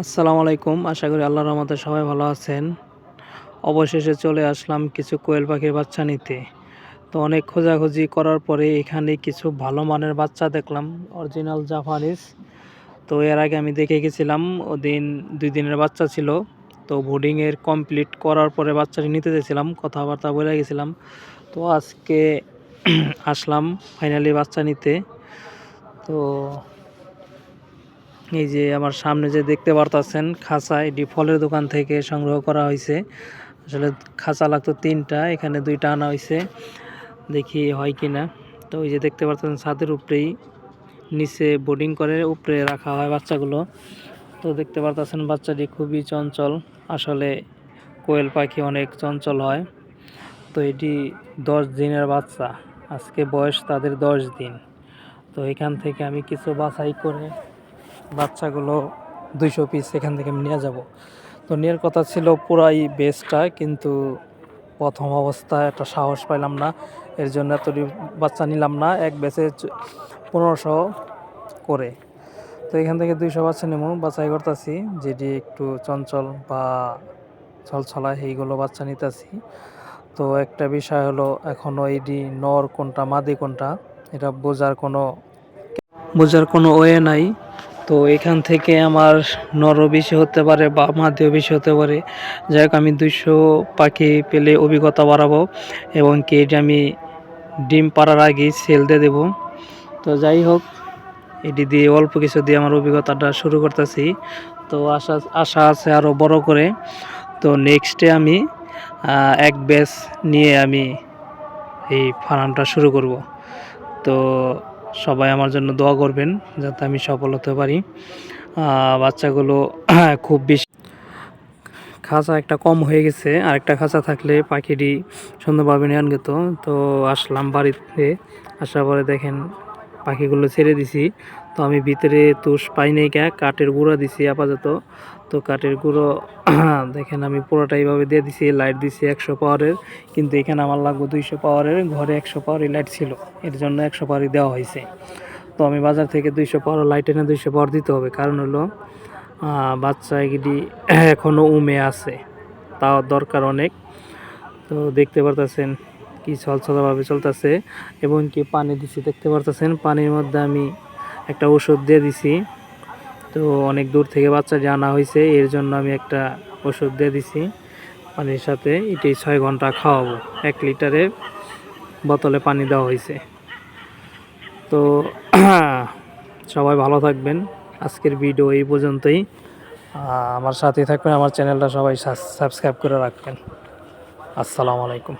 আসসালামু আলাইকুম। আশা করি আল্লাহর রহমতে সবাই ভালো আছেন। অবশেষে চলে আসলাম কিছু কোয়েল পাখির বাচ্চা নিতে। তো অনেক খোঁজাখুঁজি করার পরে এখানে কিছু ভালো মানের বাচ্চা দেখলাম, অরিজিনাল জাপানিজ। তো এর আগে আমি দেখে গেছিলাম, ওদিন ২ দিনের বাচ্চা ছিল। তো বোর্ডিংয়ের কমপ্লিট করার পরে বাচ্চাটি নিতে চাইছিলাম, কথাবার্তা বলে গেছিলাম। তো আজকে আসলাম ফাইনালি বাচ্চা নিতে। তো এই যে আমার সামনে যে দেখতে পারতাছেন খাঁচা, এটি ফলের দোকান থেকে সংগ্রহ করা হয়েছে। আসলে খাঁচা লাগতো ৩টা, এখানে ২টা আনা হয়েছে, দেখি হয় কি না। তো এই যে দেখতে পারতেছেন ছাদের উপরেই, নিচে বোর্ডিং করে উপরে রাখা হয় বাচ্চাগুলো। তো দেখতে পারতেছেন বাচ্চাটি খুবই চঞ্চল। আসলে কোয়েল পাখি অনেক চঞ্চল হয়। তো এটি 10 দিনের বাচ্চা, আজকে বয়স তাদের 10 দিন। তো এখান থেকে আমি কিছু বাছাই করে বাচ্চাগুলো 200 পিস এখান থেকে আমি নিয়ে যাব। তো নেওয়ার কথা ছিল পুরাই বেচটা, কিন্তু প্রথম অবস্থায় একটা সাহস পাইলাম না, এর জন্য এতটি বাচ্চা নিলাম না। এক ব্যাচে 1500 করে। তো এখান থেকে 200 বাচ্চা নেব, বাছাই করতেছি যেটি একটু চঞ্চল বা ছলছলা, এইগুলো বাচ্চা নিতেছি। তো একটা বিষয় হলো, এখনও এইটি নর কোনটা মাদি কোনটা এটা বোঝার কোনো ওয়ে নাই। তো এখান থেকে আমার নরও বেশি হতে পারে বা মাদিও বেশি হতে পারে। যাই হোক, আমি 200 পাখি পেলে অভিজ্ঞতা বাড়াবো এবং কি এটা আমি ডিম পাড়ার আগেই সেল দিয়ে দেবো। তো যাই হোক, এটি দিয়ে অল্প কিছু দিয়ে আমার অভিজ্ঞতাটা শুরু করতেছি। তো আশা আছে আরও বড় করে। তো নেক্সটে আমি এক ব্যাচ নিয়ে আমি এই ফার্মটা শুরু করব। তো সবাই আমার জন্য দোয়া করবেন যাতে আমি সফল হতে পারি। বাচ্চাগুলো খুব বেশি, খাঁচা একটা কম হয়ে গেছে, আরেকটা খাঁচা থাকলে পাখিটি সুন্দরভাবে নিয়ে যেত। তো আসলাম বাড়িতে, আসার পরে দেখেন পাখিগুলো ছেড়ে দিছি। তো আমি ভিতরে তুষ পাই নাই, কাঠের গুঁড়ো দিছি আপাতত। তো কাঠের গুঁড়ো দেখেন আমি পুরোটা এইভাবে দিয়ে দিছি, লাইট দিছি 100 পাওয়ারের, কিন্তু এখানে আমার লাগবে 200 পাওয়ারের, ঘরে 100 পাওয়ারের লাইট ছিল, এর জন্য 100 পাওয়ারই দেওয়া হয়েছে। তো আমি বাজার থেকে 200 পাওয়ার লাইট এনে 200 পাওয়ার দিতে হবে, কারণ হলো বাচ্চা এগুলি এখনও উমে আছে, তাও দরকার অনেক। তো দেখতে পারতেছেন কি ছলছলাভাবে চলতেছে, এবং কি পানি দিছি, দেখতে পারতেছেন পানির মধ্যে আমি একটা ওষুধ দিয়ে দিছি। তো অনেক দূর থেকে বাচ্চাটি আনা হয়েছে, এর জন্য আমি একটা ওষুধ দিয়ে দিছি পানির সাথে। এটি 6 ঘন্টা খাওয়াবো, 1 লিটারের বোতলে পানি দেওয়া হয়েছে। তো সবাই ভালো থাকবেন। আজকের ভিডিও এই পর্যন্তই। আমার সাথেই থাকবেন, আমার চ্যানেলটা সবাই সাবস্ক্রাইব করে রাখবেন। আসসালামু আলাইকুম।